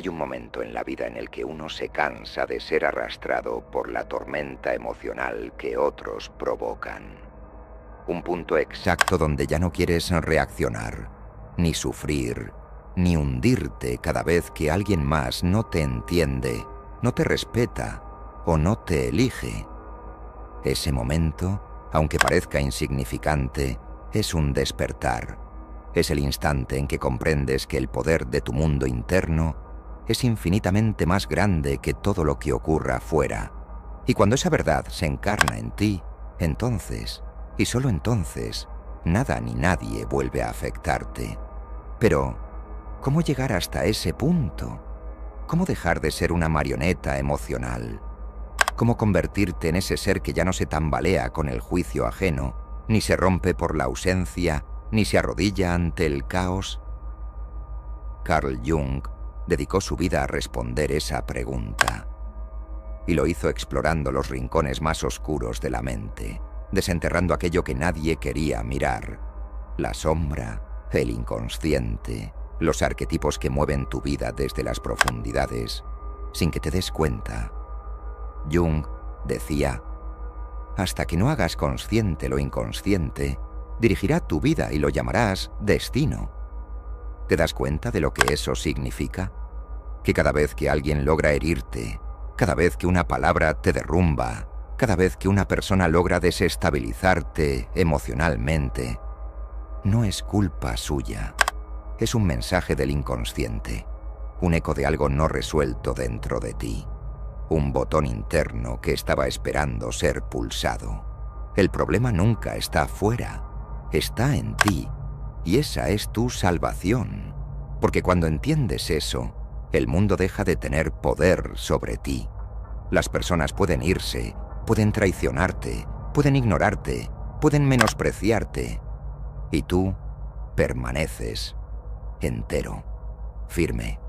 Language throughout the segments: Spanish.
Hay un momento en la vida en el que uno se cansa de ser arrastrado por la tormenta emocional que otros provocan. Un punto exacto donde ya no quieres reaccionar, ni sufrir, ni hundirte cada vez que alguien más no te entiende, no te respeta o no te elige. Ese momento, aunque parezca insignificante, es un despertar. Es el instante en que comprendes que el poder de tu mundo interno es infinitamente más grande que todo lo que ocurra fuera. Y cuando esa verdad se encarna en ti, entonces, y solo entonces, nada ni nadie vuelve a afectarte. Pero, ¿cómo llegar hasta ese punto? ¿Cómo dejar de ser una marioneta emocional? ¿Cómo convertirte en ese ser que ya no se tambalea con el juicio ajeno, ni se rompe por la ausencia, ni se arrodilla ante el caos? Carl Jung dedicó su vida a responder esa pregunta. Y lo hizo explorando los rincones más oscuros de la mente, desenterrando aquello que nadie quería mirar. La sombra, el inconsciente, los arquetipos que mueven tu vida desde las profundidades, sin que te des cuenta. Jung decía: hasta que no hagas consciente lo inconsciente, dirigirá tu vida y lo llamarás destino. ¿Te das cuenta de lo que eso significa? Que cada vez que alguien logra herirte, cada vez que una palabra te derrumba, cada vez que una persona logra desestabilizarte emocionalmente, no es culpa suya. Es un mensaje del inconsciente, un eco de algo no resuelto dentro de ti, un botón interno que estaba esperando ser pulsado. El problema nunca está fuera, está en ti, y esa es tu salvación, porque cuando entiendes eso, el mundo deja de tener poder sobre ti. Las personas pueden irse, pueden traicionarte, pueden ignorarte, pueden menospreciarte, y tú permaneces entero, firme,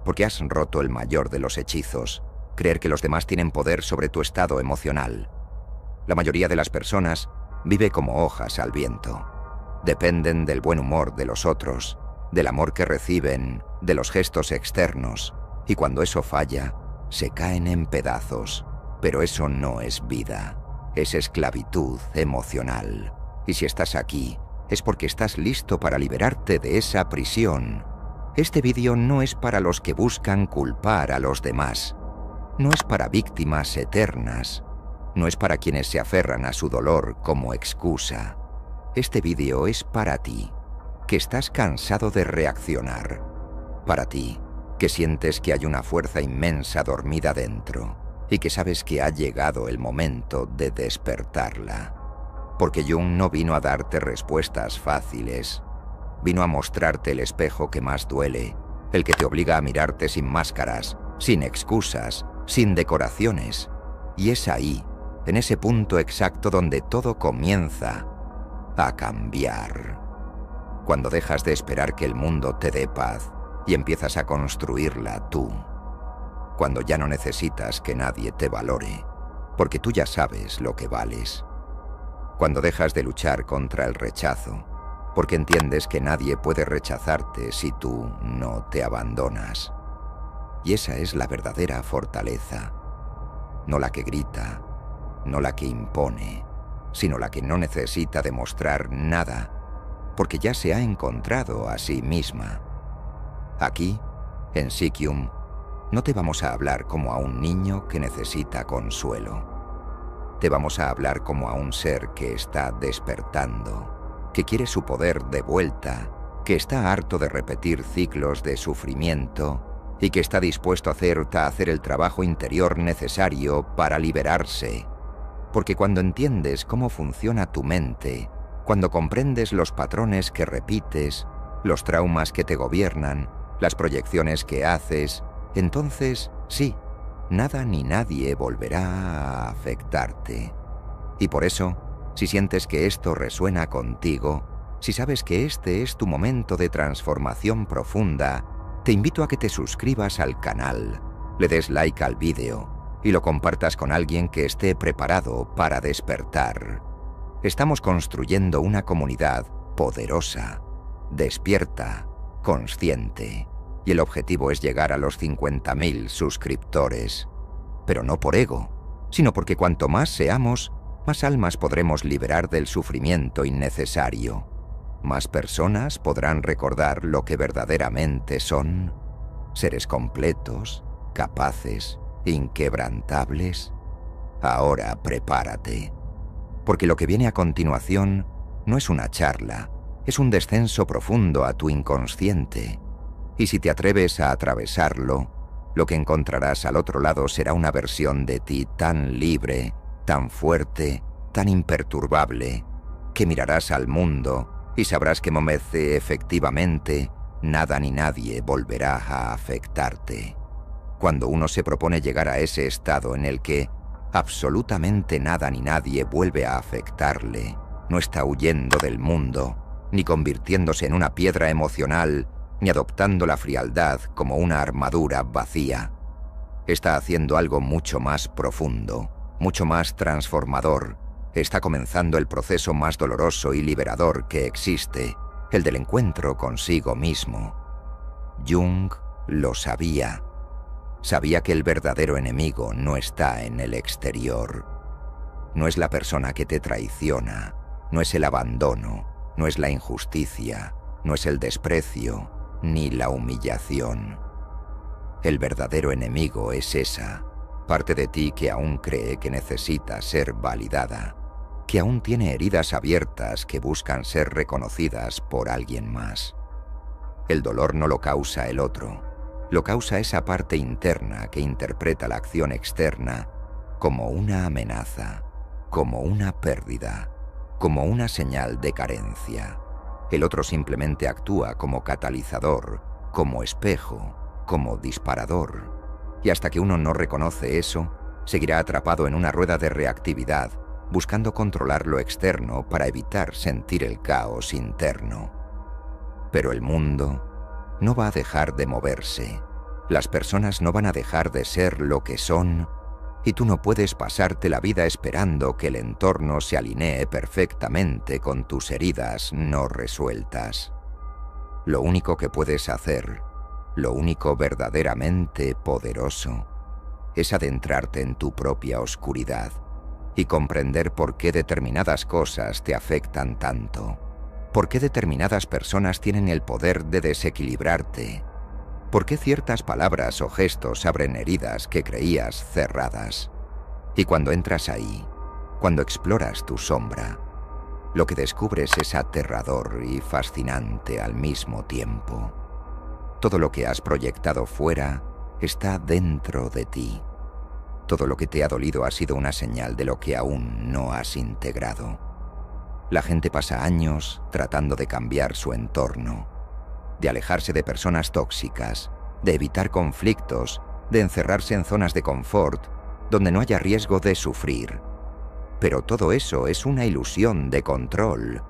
porque has roto el mayor de los hechizos, creer que los demás tienen poder sobre tu estado emocional. La mayoría de las personas vive como hojas al viento. Dependen del buen humor de los otros, del amor que reciben, de los gestos externos, y cuando eso falla, se caen en pedazos. Pero eso no es vida, es esclavitud emocional. Y si estás aquí, es porque estás listo para liberarte de esa prisión. Este vídeo no es para los que buscan culpar a los demás. No es para víctimas eternas. No es para quienes se aferran a su dolor como excusa. Este vídeo es para ti, que estás cansado de reaccionar. Para ti, que sientes que hay una fuerza inmensa dormida dentro y que sabes que ha llegado el momento de despertarla. Porque Jung no vino a darte respuestas fáciles. Vino a mostrarte el espejo que más duele, el que te obliga a mirarte sin máscaras, sin excusas, sin decoraciones. Y es ahí, en ese punto exacto donde todo comienza a cambiar. Cuando dejas de esperar que el mundo te dé paz y empiezas a construirla tú. Cuando ya no necesitas que nadie te valore, porque tú ya sabes lo que vales. Cuando dejas de luchar contra el rechazo, porque entiendes que nadie puede rechazarte si tú no te abandonas. Y esa es la verdadera fortaleza, no la que grita, no la que impone, sino la que no necesita demostrar nada, porque ya se ha encontrado a sí misma. Aquí, en Sikyum, no te vamos a hablar como a un niño que necesita consuelo. Te vamos a hablar como a un ser que está despertando, que quiere su poder de vuelta, que está harto de repetir ciclos de sufrimiento y que está dispuesto a hacer el trabajo interior necesario para liberarse. Porque cuando entiendes cómo funciona tu mente, cuando comprendes los patrones que repites, los traumas que te gobiernan, las proyecciones que haces, entonces, sí, nada ni nadie volverá a afectarte. Y por eso, si sientes que esto resuena contigo, si sabes que este es tu momento de transformación profunda, te invito a que te suscribas al canal, le des like al vídeo y lo compartas con alguien que esté preparado para despertar. Estamos construyendo una comunidad poderosa, despierta, consciente, y el objetivo es llegar a los 50.000 suscriptores. Pero no por ego, sino porque cuanto más seamos, más almas podremos liberar del sufrimiento innecesario. Más personas podrán recordar lo que verdaderamente son: seres completos, capaces, inquebrantables. Ahora prepárate, porque lo que viene a continuación no es una charla, es un descenso profundo a tu inconsciente. Y si te atreves a atravesarlo, lo que encontrarás al otro lado será una versión de ti tan libre, tan fuerte, tan imperturbable, que mirarás al mundo y sabrás que efectivamente nada ni nadie volverá a afectarte. Cuando uno se propone llegar a ese estado en el que absolutamente nada ni nadie vuelve a afectarle, no está huyendo del mundo, ni convirtiéndose en una piedra emocional, ni adoptando la frialdad como una armadura vacía. Está haciendo algo mucho más profundo, mucho más transformador. Está comenzando el proceso más doloroso y liberador que existe, el del encuentro consigo mismo. Jung lo sabía. Sabía que el verdadero enemigo no está en el exterior. No es la persona que te traiciona, no es el abandono, no es la injusticia, no es el desprecio, ni la humillación. El verdadero enemigo es esa parte de ti que aún cree que necesita ser validada, que aún tiene heridas abiertas que buscan ser reconocidas por alguien más. El dolor no lo causa el otro, lo causa esa parte interna que interpreta la acción externa como una amenaza, como una pérdida, como una señal de carencia. El otro simplemente actúa como catalizador, como espejo, como disparador. Y hasta que uno no reconoce eso, seguirá atrapado en una rueda de reactividad, buscando controlar lo externo para evitar sentir el caos interno. Pero el mundo no va a dejar de moverse. Las personas no van a dejar de ser lo que son, y tú no puedes pasarte la vida esperando que el entorno se alinee perfectamente con tus heridas no resueltas. Lo único que puedes hacer, lo único verdaderamente poderoso, es adentrarte en tu propia oscuridad y comprender por qué determinadas cosas te afectan tanto, por qué determinadas personas tienen el poder de desequilibrarte, por qué ciertas palabras o gestos abren heridas que creías cerradas. Y cuando entras ahí, cuando exploras tu sombra, lo que descubres es aterrador y fascinante al mismo tiempo. Todo lo que has proyectado fuera está dentro de ti. Todo lo que te ha dolido ha sido una señal de lo que aún no has integrado. La gente pasa años tratando de cambiar su entorno, de alejarse de personas tóxicas, de evitar conflictos, de encerrarse en zonas de confort donde no haya riesgo de sufrir. Pero todo eso es una ilusión de control,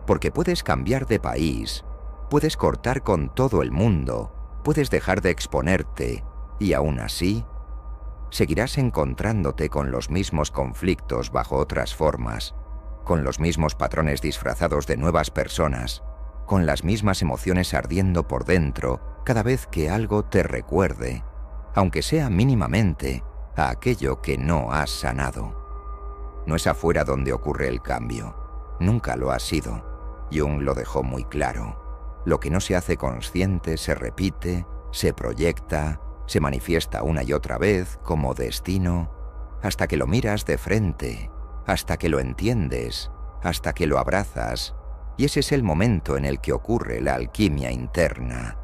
porque puedes cambiar de país, puedes cortar con todo el mundo, puedes dejar de exponerte y aún así seguirás encontrándote con los mismos conflictos bajo otras formas, con los mismos patrones disfrazados de nuevas personas, con las mismas emociones ardiendo por dentro cada vez que algo te recuerde, aunque sea mínimamente, a aquello que no has sanado. No es afuera donde ocurre el cambio, nunca lo ha sido. Jung lo dejó muy claro. Lo que no se hace consciente se repite, se proyecta, se manifiesta una y otra vez como destino, hasta que lo miras de frente, hasta que lo entiendes, hasta que lo abrazas. Y ese es el momento en el que ocurre la alquimia interna.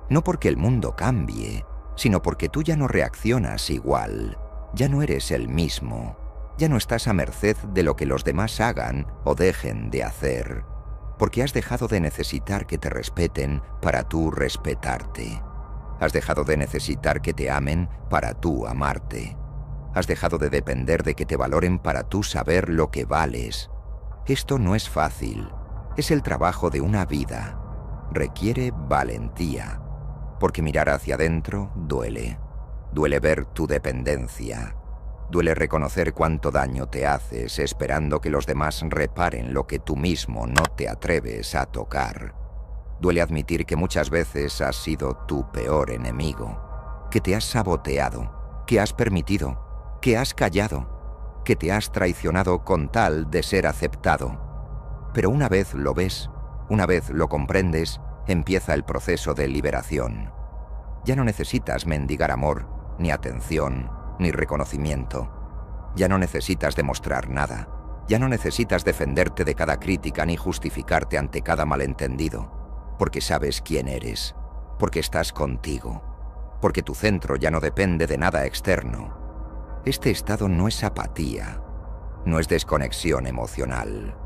No porque el mundo cambie, sino porque tú ya no reaccionas igual, ya no eres el mismo, ya no estás a merced de lo que los demás hagan o dejen de hacer, porque has dejado de necesitar que te respeten para tú respetarte. Has dejado de necesitar que te amen para tú amarte. Has dejado de depender de que te valoren para tú saber lo que vales. Esto no es fácil. Es el trabajo de una vida. Requiere valentía, porque mirar hacia adentro duele. Duele ver tu dependencia. Duele reconocer cuánto daño te haces esperando que los demás reparen lo que tú mismo no te atreves a tocar. Duele admitir que muchas veces has sido tu peor enemigo, que te has saboteado, que has permitido, que has callado, que te has traicionado con tal de ser aceptado. Pero una vez lo ves, una vez lo comprendes, empieza el proceso de liberación. Ya no necesitas mendigar amor, ni atención, ni reconocimiento. Ya no necesitas demostrar nada. Ya no necesitas defenderte de cada crítica ni justificarte ante cada malentendido. Porque sabes quién eres, porque estás contigo, porque tu centro ya no depende de nada externo. Este estado no es apatía, no es desconexión emocional,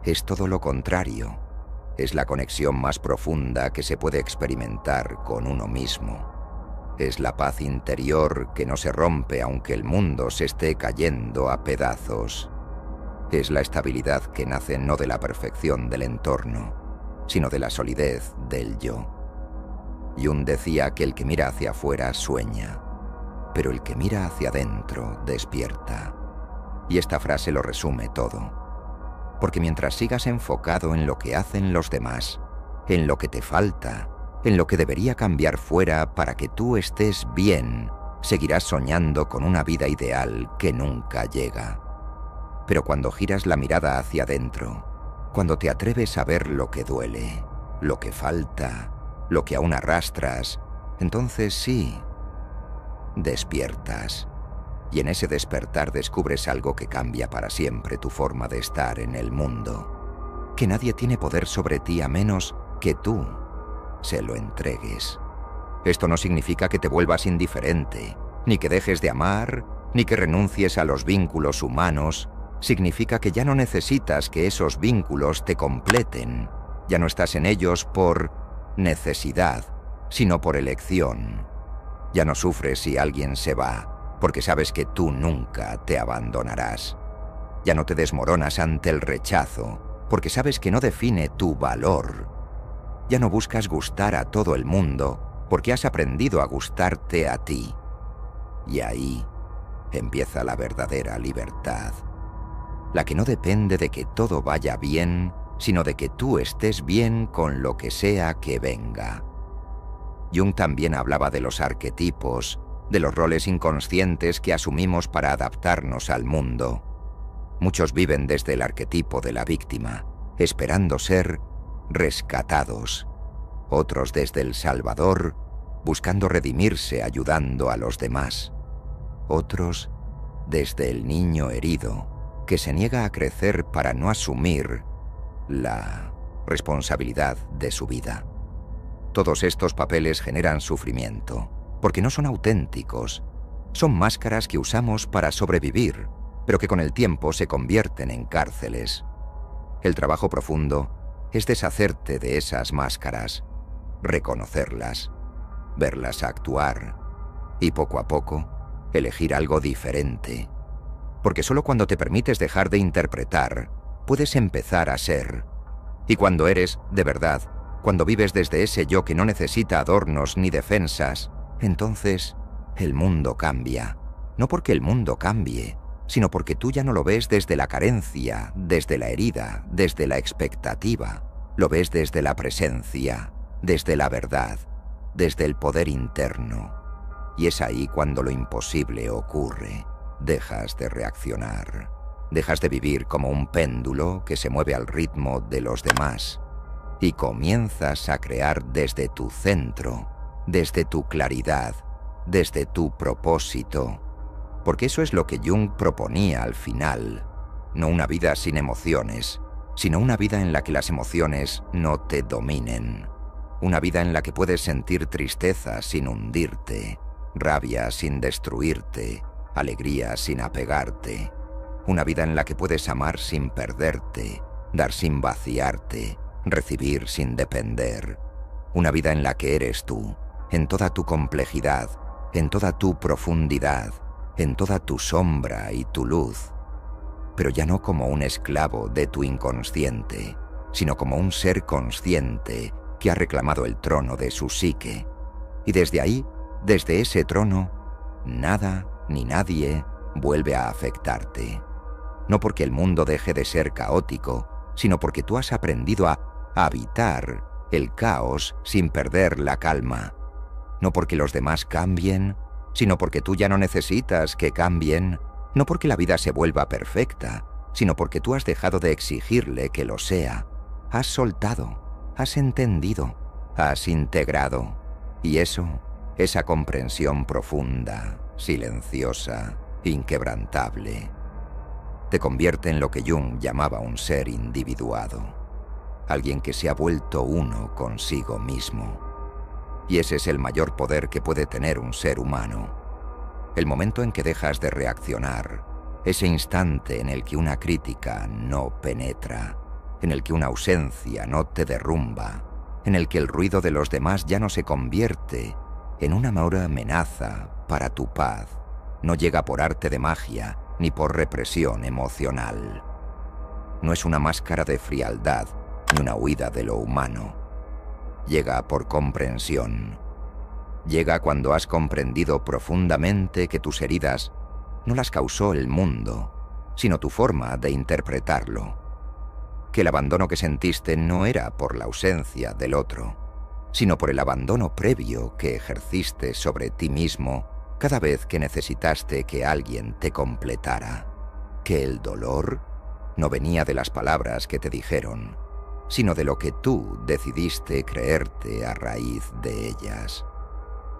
es todo lo contrario. Es la conexión más profunda que se puede experimentar con uno mismo. Es la paz interior que no se rompe aunque el mundo se esté cayendo a pedazos. Es la estabilidad que nace no de la perfección del entorno, sino de la solidez del yo. Jung decía que el que mira hacia afuera sueña, pero el que mira hacia adentro despierta. Y esta frase lo resume todo. Porque mientras sigas enfocado en lo que hacen los demás, en lo que te falta, en lo que debería cambiar fuera para que tú estés bien, seguirás soñando con una vida ideal que nunca llega. Pero cuando giras la mirada hacia adentro, cuando te atreves a ver lo que duele, lo que falta, lo que aún arrastras, entonces sí, despiertas. Y en ese despertar descubres algo que cambia para siempre tu forma de estar en el mundo. Que nadie tiene poder sobre ti a menos que tú se lo entregues. Esto no significa que te vuelvas indiferente, ni que dejes de amar, ni que renuncies a los vínculos humanos. Significa que ya no necesitas que esos vínculos te completen. Ya no estás en ellos por necesidad, sino por elección. Ya no sufres si alguien se va, porque sabes que tú nunca te abandonarás. Ya no te desmoronas ante el rechazo, porque sabes que no define tu valor. Ya no buscas gustar a todo el mundo, porque has aprendido a gustarte a ti. Y ahí empieza la verdadera libertad. La que no depende de que todo vaya bien, sino de que tú estés bien con lo que sea que venga. Jung también hablaba de los arquetipos, de los roles inconscientes que asumimos para adaptarnos al mundo. Muchos viven desde el arquetipo de la víctima, esperando ser rescatados. Otros desde el salvador, buscando redimirse ayudando a los demás. Otros desde el niño herido, que se niega a crecer para no asumir la responsabilidad de su vida. Todos estos papeles generan sufrimiento, porque no son auténticos. Son máscaras que usamos para sobrevivir, pero que con el tiempo se convierten en cárceles. El trabajo profundo es deshacerte de esas máscaras, reconocerlas, verlas actuar y poco a poco elegir algo diferente. Porque solo cuando te permites dejar de interpretar, puedes empezar a ser. Y cuando eres, de verdad, cuando vives desde ese yo que no necesita adornos ni defensas, entonces el mundo cambia. No porque el mundo cambie, sino porque tú ya no lo ves desde la carencia, desde la herida, desde la expectativa. Lo ves desde la presencia, desde la verdad, desde el poder interno. Y es ahí cuando lo imposible ocurre. Dejas de reaccionar. Dejas de vivir como un péndulo que se mueve al ritmo de los demás. Y comienzas a crear desde tu centro, desde tu claridad, desde tu propósito. Porque eso es lo que Jung proponía al final. No una vida sin emociones, sino una vida en la que las emociones no te dominen. Una vida en la que puedes sentir tristeza sin hundirte, rabia sin destruirte, alegría sin apegarte. Una vida en la que puedes amar sin perderte, dar sin vaciarte, recibir sin depender. Una vida en la que eres tú, en toda tu complejidad, en toda tu profundidad, en toda tu sombra y tu luz. Pero ya no como un esclavo de tu inconsciente, sino como un ser consciente que ha reclamado el trono de su psique. Y desde ahí, desde ese trono, nada ni nadie vuelve a afectarte. No porque el mundo deje de ser caótico, sino porque tú has aprendido a habitar el caos sin perder la calma. No porque los demás cambien, sino porque tú ya no necesitas que cambien. No porque la vida se vuelva perfecta, sino porque tú has dejado de exigirle que lo sea. Has soltado, has entendido, has integrado. Y eso, esa comprensión profunda, silenciosa, inquebrantable, te convierte en lo que Jung llamaba un ser individuado. Alguien que se ha vuelto uno consigo mismo. Y ese es el mayor poder que puede tener un ser humano. El momento en que dejas de reaccionar, ese instante en el que una crítica no penetra, en el que una ausencia no te derrumba, en el que el ruido de los demás ya no se convierte en una mera amenaza para tu paz, no llega por arte de magia ni por represión emocional. No es una máscara de frialdad ni una huida de lo humano. Llega por comprensión. Llega cuando has comprendido profundamente que tus heridas no las causó el mundo, sino tu forma de interpretarlo. Que el abandono que sentiste no era por la ausencia del otro, sino por el abandono previo que ejerciste sobre ti mismo cada vez que necesitaste que alguien te completara. Que el dolor no venía de las palabras que te dijeron, sino de lo que tú decidiste creerte a raíz de ellas.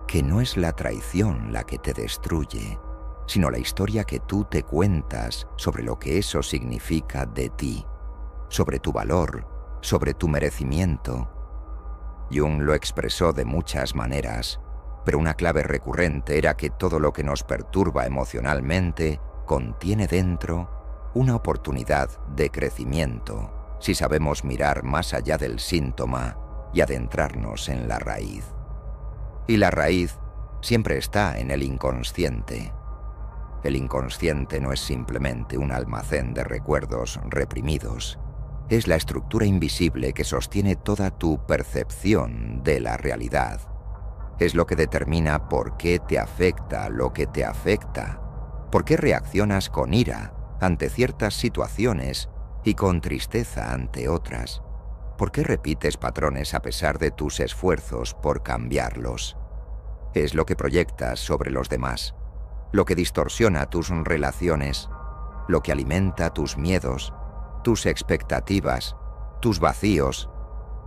Que no es la traición la que te destruye, sino la historia que tú te cuentas sobre lo que eso significa de ti, sobre tu valor, sobre tu merecimiento. Jung lo expresó de muchas maneras, pero una clave recurrente era que todo lo que nos perturba emocionalmente contiene dentro una oportunidad de crecimiento, si sabemos mirar más allá del síntoma y adentrarnos en la raíz. Y la raíz siempre está en el inconsciente. El inconsciente no es simplemente un almacén de recuerdos reprimidos. Es la estructura invisible que sostiene toda tu percepción de la realidad. Es lo que determina por qué te afecta lo que te afecta, por qué reaccionas con ira ante ciertas situaciones y con tristeza ante otras, por qué repites patrones a pesar de tus esfuerzos por cambiarlos. Es lo que proyectas sobre los demás, lo que distorsiona tus relaciones, lo que alimenta tus miedos, tus expectativas, tus vacíos.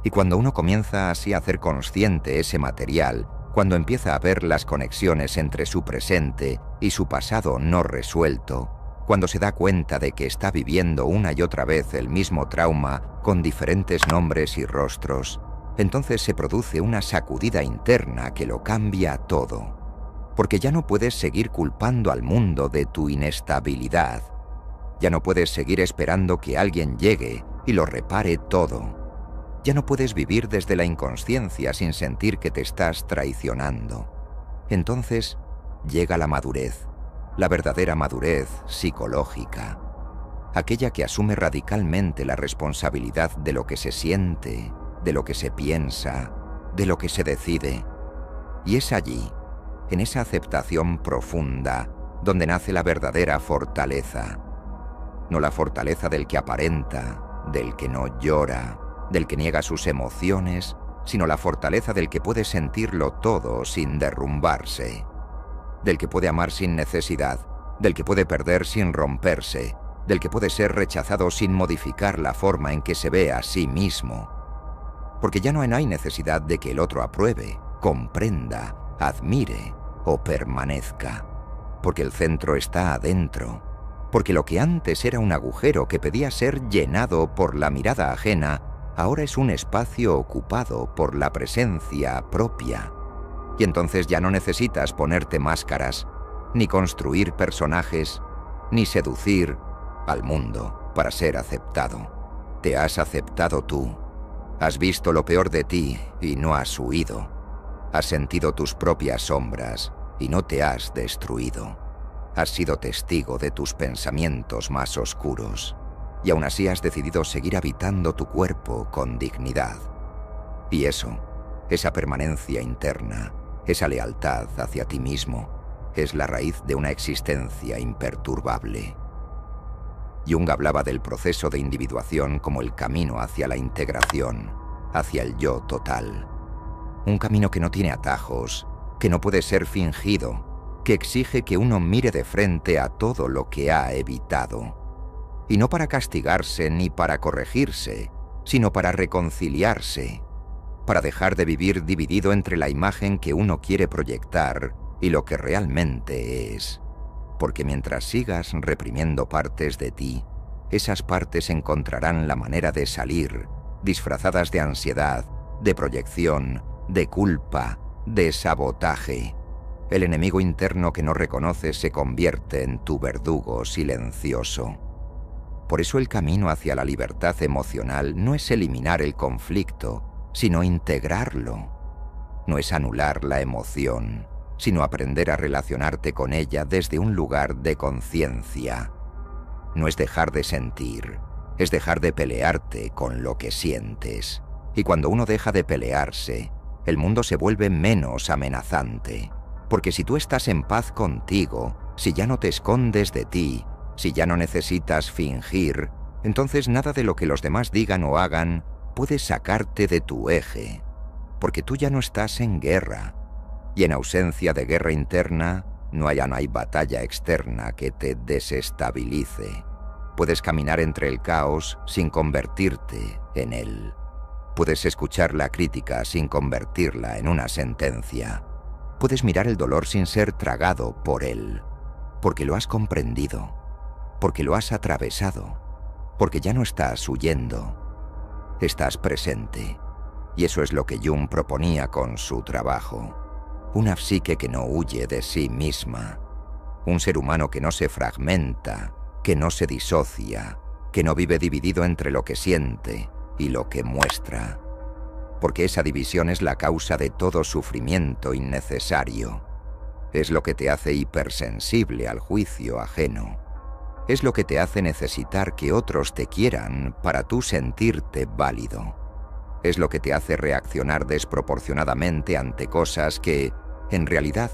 Y cuando uno comienza así a hacer consciente ese material, cuando empieza a ver las conexiones entre su presente y su pasado no resuelto, cuando se da cuenta de que está viviendo una y otra vez el mismo trauma con diferentes nombres y rostros, entonces se produce una sacudida interna que lo cambia todo. Porque ya no puedes seguir culpando al mundo de tu inestabilidad. Ya no puedes seguir esperando que alguien llegue y lo repare todo. Ya no puedes vivir desde la inconsciencia sin sentir que te estás traicionando. Entonces llega la madurez, la verdadera madurez psicológica, aquella que asume radicalmente la responsabilidad de lo que se siente, de lo que se piensa, de lo que se decide. Y es allí, en esa aceptación profunda, donde nace la verdadera fortaleza. No la fortaleza del que aparenta, del que no llora, del que niega sus emociones, sino la fortaleza del que puede sentirlo todo sin derrumbarse, del que puede amar sin necesidad, del que puede perder sin romperse, del que puede ser rechazado sin modificar la forma en que se ve a sí mismo. Porque ya no hay necesidad de que el otro apruebe, comprenda, admire o permanezca, porque el centro está adentro, porque lo que antes era un agujero que pedía ser llenado por la mirada ajena, ahora es un espacio ocupado por la presencia propia. Y entonces ya no necesitas ponerte máscaras, ni construir personajes, ni seducir al mundo para ser aceptado. Te has aceptado tú. Has visto lo peor de ti y no has huido. Has sentido tus propias sombras y no te has destruido. Has sido testigo de tus pensamientos más oscuros y aún así has decidido seguir habitando tu cuerpo con dignidad. Y eso, esa permanencia interna, esa lealtad hacia ti mismo, es la raíz de una existencia imperturbable. Jung hablaba del proceso de individuación como el camino hacia la integración, hacia el yo total. Un camino que no tiene atajos, que no puede ser fingido, que exige que uno mire de frente a todo lo que ha evitado. Y no para castigarse ni para corregirse, sino para reconciliarse, para dejar de vivir dividido entre la imagen que uno quiere proyectar y lo que realmente es. Porque mientras sigas reprimiendo partes de ti, esas partes encontrarán la manera de salir, disfrazadas de ansiedad, de proyección, de culpa, de sabotaje. El enemigo interno que no reconoces se convierte en tu verdugo silencioso. Por eso el camino hacia la libertad emocional no es eliminar el conflicto, sino integrarlo. No es anular la emoción, sino aprender a relacionarte con ella desde un lugar de conciencia. No es dejar de sentir, es dejar de pelearte con lo que sientes. Y cuando uno deja de pelearse, el mundo se vuelve menos amenazante. Porque si tú estás en paz contigo, si ya no te escondes de ti, si ya no necesitas fingir, entonces nada de lo que los demás digan o hagan puede sacarte de tu eje. Porque tú ya no estás en guerra. Y en ausencia de guerra interna, no hay batalla externa que te desestabilice. Puedes caminar entre el caos sin convertirte en él. Puedes escuchar la crítica sin convertirla en una sentencia. Puedes mirar el dolor sin ser tragado por él, porque lo has comprendido, porque lo has atravesado, porque ya no estás huyendo, estás presente. Y eso es lo que Jung proponía con su trabajo. Una psique que no huye de sí misma, un ser humano que no se fragmenta, que no se disocia, que no vive dividido entre lo que siente y lo que muestra, porque esa división es la causa de todo sufrimiento innecesario. Es lo que te hace hipersensible al juicio ajeno. Es lo que te hace necesitar que otros te quieran para tú sentirte válido. Es lo que te hace reaccionar desproporcionadamente ante cosas que, en realidad,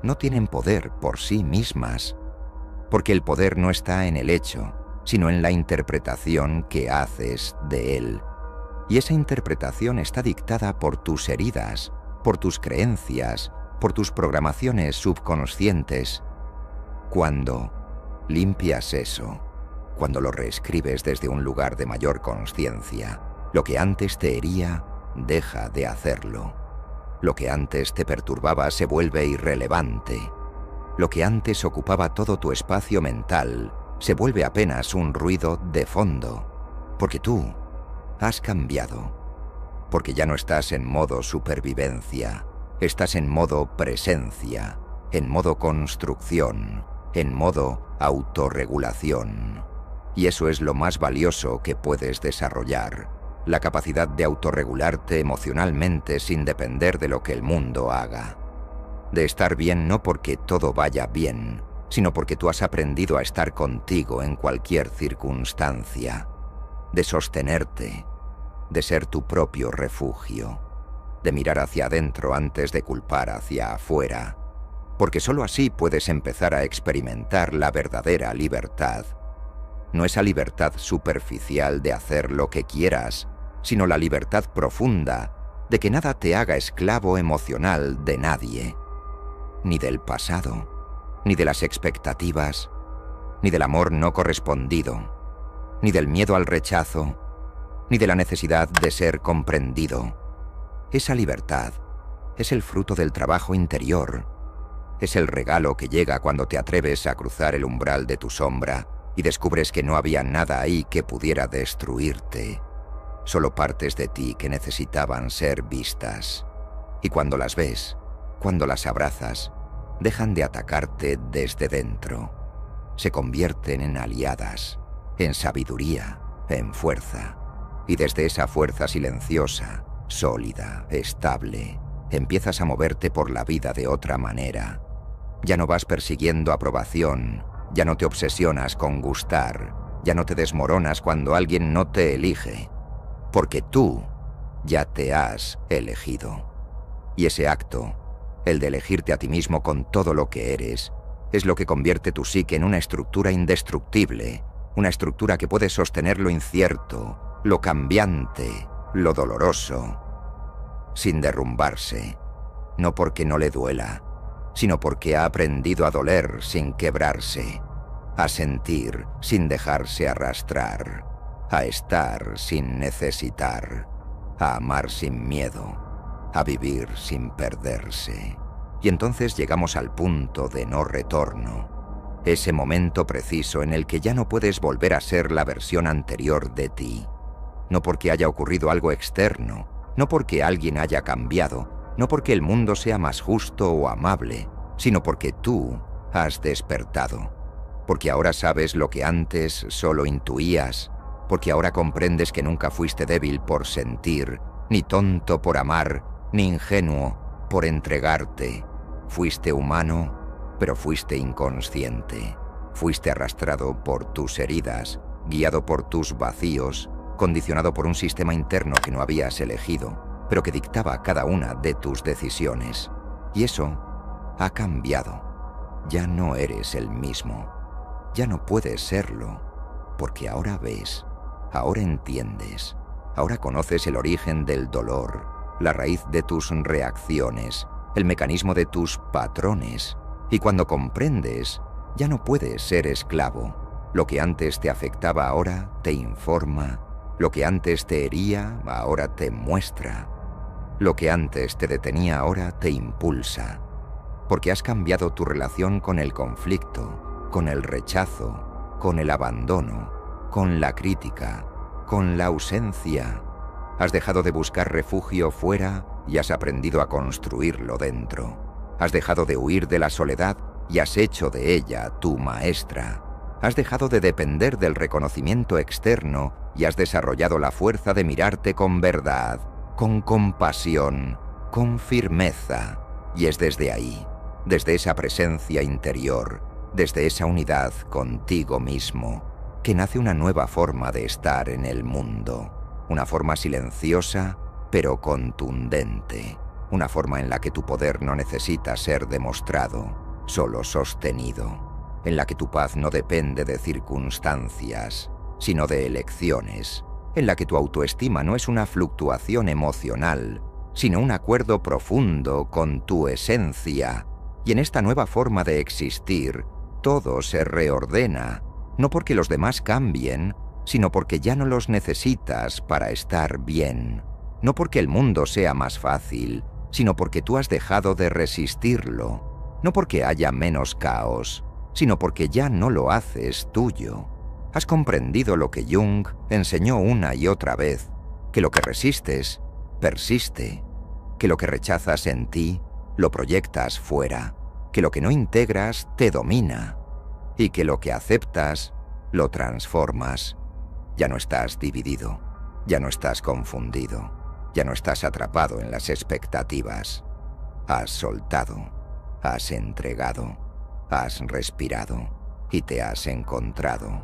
no tienen poder por sí mismas, porque el poder no está en el hecho, sino en la interpretación que haces de él. Y esa interpretación está dictada por tus heridas, por tus creencias, por tus programaciones subconscientes. Cuando limpias eso, cuando lo reescribes desde un lugar de mayor consciencia, lo que antes te hería, deja de hacerlo. Lo que antes te perturbaba se vuelve irrelevante. Lo que antes ocupaba todo tu espacio mental se vuelve apenas un ruido de fondo. Porque tú has cambiado. Porque ya no estás en modo supervivencia. Estás en modo presencia, en modo construcción, en modo autorregulación. Y eso es lo más valioso que puedes desarrollar. La capacidad de autorregularte emocionalmente sin depender de lo que el mundo haga. De estar bien no porque todo vaya bien, sino porque tú has aprendido a estar contigo en cualquier circunstancia. De sostenerte, de ser tu propio refugio, de mirar hacia adentro antes de culpar hacia afuera. Porque sólo así puedes empezar a experimentar la verdadera libertad. No esa libertad superficial de hacer lo que quieras, sino la libertad profunda de que nada te haga esclavo emocional de nadie, ni del pasado, ni de las expectativas, ni del amor no correspondido, ni del miedo al rechazo, ni de la necesidad de ser comprendido. Esa libertad es el fruto del trabajo interior, es el regalo que llega cuando te atreves a cruzar el umbral de tu sombra y descubres que no había nada ahí que pudiera destruirte. Solo partes de ti que necesitaban ser vistas. Y cuando las ves, cuando las abrazas, dejan de atacarte desde dentro. Se convierten en aliadas, en sabiduría, en fuerza. Y desde esa fuerza silenciosa, sólida, estable, empiezas a moverte por la vida de otra manera. Ya no vas persiguiendo aprobación, ya no te obsesionas con gustar, ya no te desmoronas cuando alguien no te elige. Porque tú ya te has elegido. Y ese acto, el de elegirte a ti mismo con todo lo que eres, es lo que convierte tu psique en una estructura indestructible, una estructura que puede sostener lo incierto, lo cambiante, lo doloroso, sin derrumbarse, no porque no le duela, sino porque ha aprendido a doler sin quebrarse, a sentir sin dejarse arrastrar, a estar sin necesitar, a amar sin miedo, a vivir sin perderse. Y entonces llegamos al punto de no retorno, ese momento preciso en el que ya no puedes volver a ser la versión anterior de ti, no porque haya ocurrido algo externo, no porque alguien haya cambiado, no porque el mundo sea más justo o amable, sino porque tú has despertado, porque ahora sabes lo que antes solo intuías, porque ahora comprendes que nunca fuiste débil por sentir, ni tonto por amar, ni ingenuo por entregarte. Fuiste humano, pero fuiste inconsciente. Fuiste arrastrado por tus heridas, guiado por tus vacíos, condicionado por un sistema interno que no habías elegido, pero que dictaba cada una de tus decisiones. Y eso ha cambiado. Ya no eres el mismo. Ya no puedes serlo, porque ahora ves, ahora entiendes, ahora conoces el origen del dolor, la raíz de tus reacciones, el mecanismo de tus patrones. Y cuando comprendes, ya no puedes ser esclavo. Lo que antes te afectaba ahora te informa. Lo que antes te hería ahora te muestra. Lo que antes te detenía ahora te impulsa. Porque has cambiado tu relación con el conflicto, con el rechazo, con el abandono, con la crítica, con la ausencia. Has dejado de buscar refugio fuera y has aprendido a construirlo dentro. Has dejado de huir de la soledad y has hecho de ella tu maestra. Has dejado de depender del reconocimiento externo y has desarrollado la fuerza de mirarte con verdad, con compasión, con firmeza. Y es desde ahí, desde esa presencia interior, desde esa unidad contigo mismo, que nace una nueva forma de estar en el mundo. Una forma silenciosa, pero contundente. Una forma en la que tu poder no necesita ser demostrado, solo sostenido. En la que tu paz no depende de circunstancias, sino de elecciones. En la que tu autoestima no es una fluctuación emocional, sino un acuerdo profundo con tu esencia. Y en esta nueva forma de existir, todo se reordena, no porque los demás cambien, sino porque ya no los necesitas para estar bien. No porque el mundo sea más fácil, sino porque tú has dejado de resistirlo. No porque haya menos caos, sino porque ya no lo haces tuyo. Has comprendido lo que Jung enseñó una y otra vez, que lo que resistes, persiste, que lo que rechazas en ti, lo proyectas fuera, que lo que no integras te domina, y que lo que aceptas, lo transformas. Ya no estás dividido, ya no estás confundido, ya no estás atrapado en las expectativas. Has soltado, has entregado, has respirado y te has encontrado.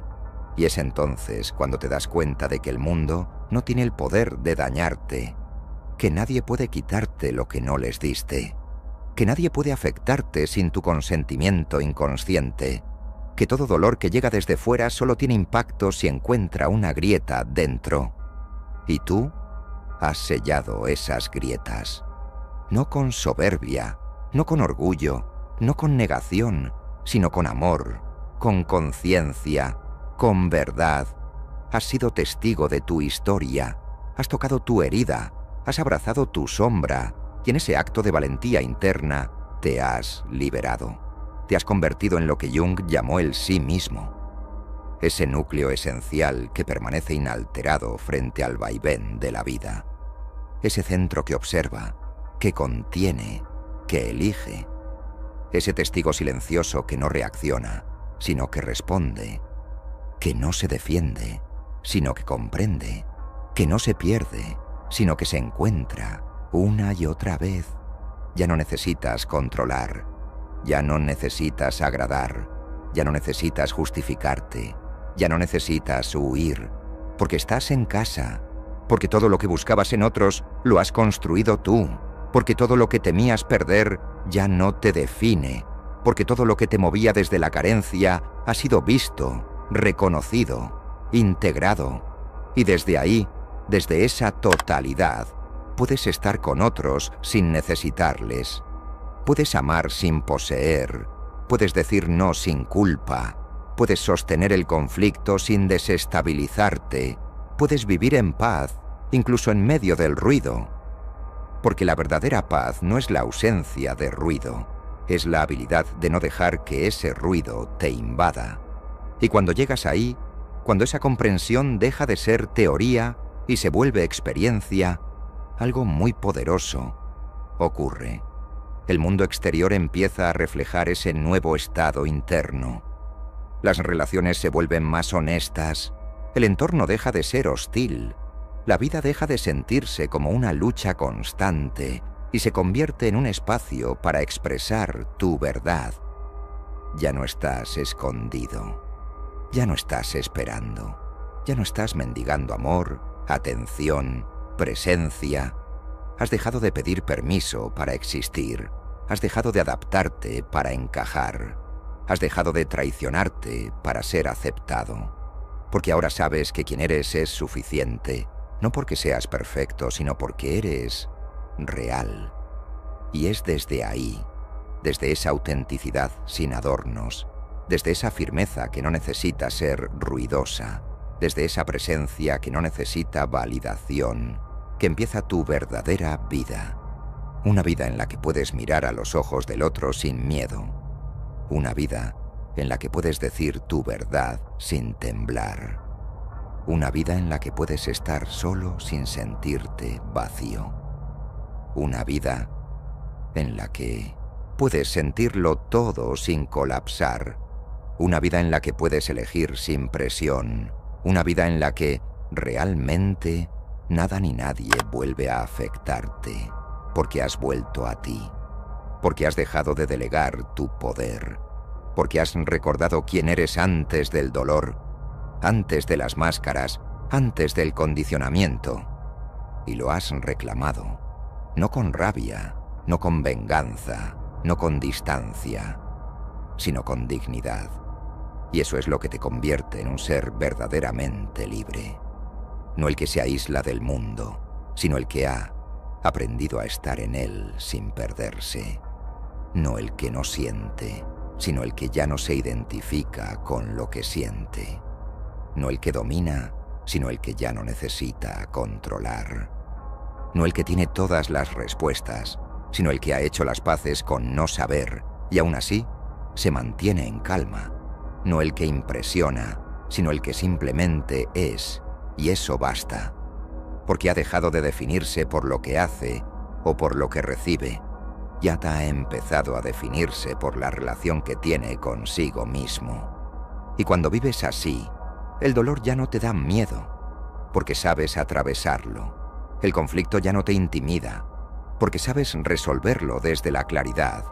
Y es entonces cuando te das cuenta de que el mundo no tiene el poder de dañarte, que nadie puede quitarte lo que no les diste, que nadie puede afectarte sin tu consentimiento inconsciente, que todo dolor que llega desde fuera solo tiene impacto si encuentra una grieta dentro. Y tú has sellado esas grietas, no con soberbia, no con orgullo, no con negación, sino con amor, con conciencia, con verdad. Has sido testigo de tu historia, has tocado tu herida, has abrazado tu sombra, y en ese acto de valentía interna te has liberado. Te has convertido en lo que Jung llamó el sí mismo, ese núcleo esencial que permanece inalterado frente al vaivén de la vida, ese centro que observa, que contiene, que elige, ese testigo silencioso que no reacciona, sino que responde, que no se defiende, sino que comprende, que no se pierde, sino que se encuentra una y otra vez. Ya no necesitas controlar, ya no necesitas agradar, ya no necesitas justificarte, ya no necesitas huir, porque estás en casa, porque todo lo que buscabas en otros lo has construido tú, porque todo lo que temías perder ya no te define, porque todo lo que te movía desde la carencia ha sido visto, reconocido, integrado, y desde ahí Desde esa totalidad, puedes estar con otros sin necesitarles. Puedes amar sin poseer. Puedes decir no sin culpa. Puedes sostener el conflicto sin desestabilizarte. Puedes vivir en paz, incluso en medio del ruido. Porque la verdadera paz no es la ausencia de ruido, es la habilidad de no dejar que ese ruido te invada. Y cuando llegas ahí, cuando esa comprensión deja de ser teoría y se vuelve experiencia, algo muy poderoso ocurre. El mundo exterior empieza a reflejar ese nuevo estado interno. Las relaciones se vuelven más honestas, el entorno deja de ser hostil, la vida deja de sentirse como una lucha constante y se convierte en un espacio para expresar tu verdad. Ya no estás escondido, ya no estás esperando, ya no estás mendigando amor, atención, presencia. Has dejado de pedir permiso para existir, has dejado de adaptarte para encajar, has dejado de traicionarte para ser aceptado, porque ahora sabes que quien eres es suficiente, no porque seas perfecto, sino porque eres real. Y es desde ahí, desde esa autenticidad sin adornos, desde esa firmeza que no necesita ser ruidosa, desde esa presencia que no necesita validación, que empieza tu verdadera vida. Una vida en la que puedes mirar a los ojos del otro sin miedo. Una vida en la que puedes decir tu verdad sin temblar. Una vida en la que puedes estar solo sin sentirte vacío. Una vida en la que puedes sentirlo todo sin colapsar. Una vida en la que puedes elegir sin presión. Una vida en la que realmente nada ni nadie vuelve a afectarte, porque has vuelto a ti, porque has dejado de delegar tu poder, porque has recordado quién eres antes del dolor, antes de las máscaras, antes del condicionamiento, y lo has reclamado, no con rabia, no con venganza, no con distancia, sino con dignidad. Y eso es lo que te convierte en un ser verdaderamente libre. No el que se aísla del mundo, sino el que ha aprendido a estar en él sin perderse. No el que no siente, sino el que ya no se identifica con lo que siente. No el que domina, sino el que ya no necesita controlar. No el que tiene todas las respuestas, sino el que ha hecho las paces con no saber y aún así se mantiene en calma. No el que impresiona, sino el que simplemente es, y eso basta, porque ha dejado de definirse por lo que hace o por lo que recibe, ya ha empezado a definirse por la relación que tiene consigo mismo. Y cuando vives así, el dolor ya no te da miedo, porque sabes atravesarlo. El conflicto ya no te intimida, porque sabes resolverlo desde la claridad.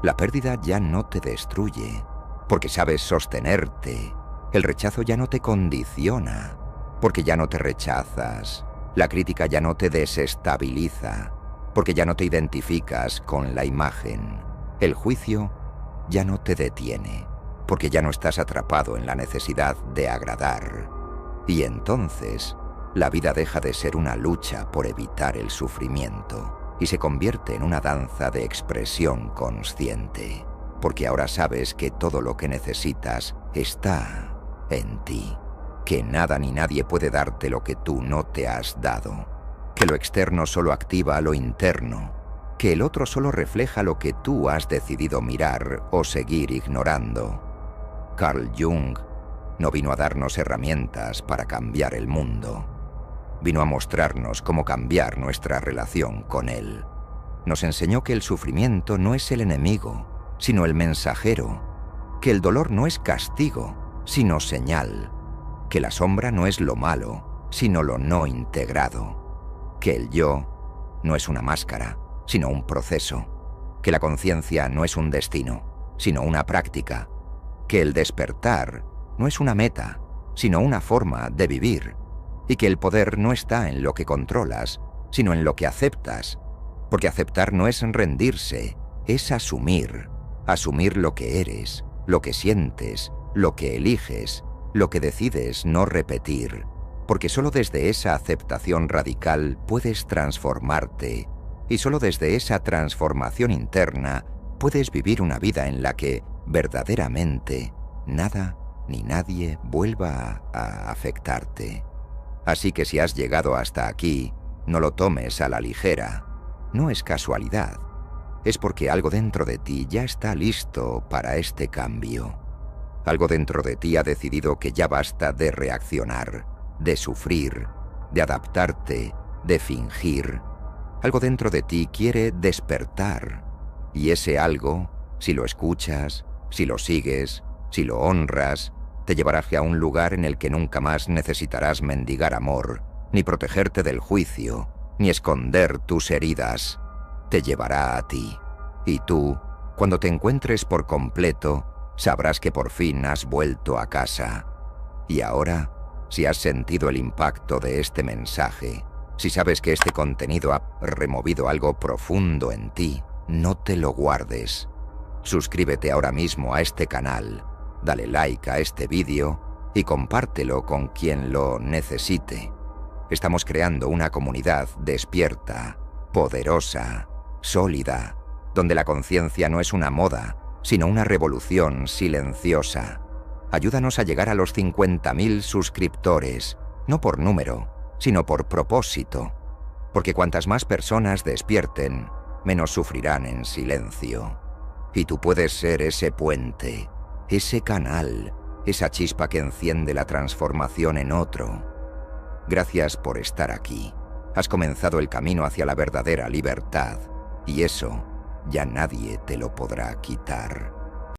La pérdida ya no te destruye, porque sabes sostenerte. El rechazo ya no te condiciona, porque ya no te rechazas. La crítica ya no te desestabiliza, porque ya no te identificas con la imagen. El juicio ya no te detiene, porque ya no estás atrapado en la necesidad de agradar. Y entonces, la vida deja de ser una lucha por evitar el sufrimiento y se convierte en una danza de expresión consciente, porque ahora sabes que todo lo que necesitas está en ti, que nada ni nadie puede darte lo que tú no te has dado, que lo externo solo activa lo interno, que el otro solo refleja lo que tú has decidido mirar o seguir ignorando. Carl Jung no vino a darnos herramientas para cambiar el mundo. Vino a mostrarnos cómo cambiar nuestra relación con él. Nos enseñó que el sufrimiento no es el enemigo, sino el mensajero, que el dolor no es castigo, sino señal, que la sombra no es lo malo, sino lo no integrado, que el yo no es una máscara, sino un proceso, que la conciencia no es un destino, sino una práctica, que el despertar no es una meta, sino una forma de vivir, y que el poder no está en lo que controlas, sino en lo que aceptas, porque aceptar no es rendirse, es asumir lo que eres, lo que sientes, lo que eliges, lo que decides no repetir, porque solo desde esa aceptación radical puedes transformarte, y solo desde esa transformación interna puedes vivir una vida en la que, verdaderamente, nada ni nadie vuelva a afectarte. Así que si has llegado hasta aquí, no lo tomes a la ligera. No es casualidad. Es porque algo dentro de ti ya está listo para este cambio. Algo dentro de ti ha decidido que ya basta de reaccionar, de sufrir, de adaptarte, de fingir. Algo dentro de ti quiere despertar. Y ese algo, si lo escuchas, si lo sigues, si lo honras, te llevará hacia un lugar en el que nunca más necesitarás mendigar amor, ni protegerte del juicio, ni esconder tus heridas. Te llevará a ti. Y tú, cuando te encuentres por completo, sabrás que por fin has vuelto a casa. Y ahora, si has sentido el impacto de este mensaje, si sabes que este contenido ha removido algo profundo en ti, no te lo guardes. Suscríbete ahora mismo a este canal, dale like a este vídeo y compártelo con quien lo necesite. Estamos creando una comunidad despierta, poderosa, sólida, donde la conciencia no es una moda, sino una revolución silenciosa. Ayúdanos a llegar a los 50.000 suscriptores, no por número, sino por propósito. Porque cuantas más personas despierten, menos sufrirán en silencio. Y tú puedes ser ese puente, ese canal, esa chispa que enciende la transformación en otro. Gracias por estar aquí. Has comenzado el camino hacia la verdadera libertad, y eso ya nadie te lo podrá quitar.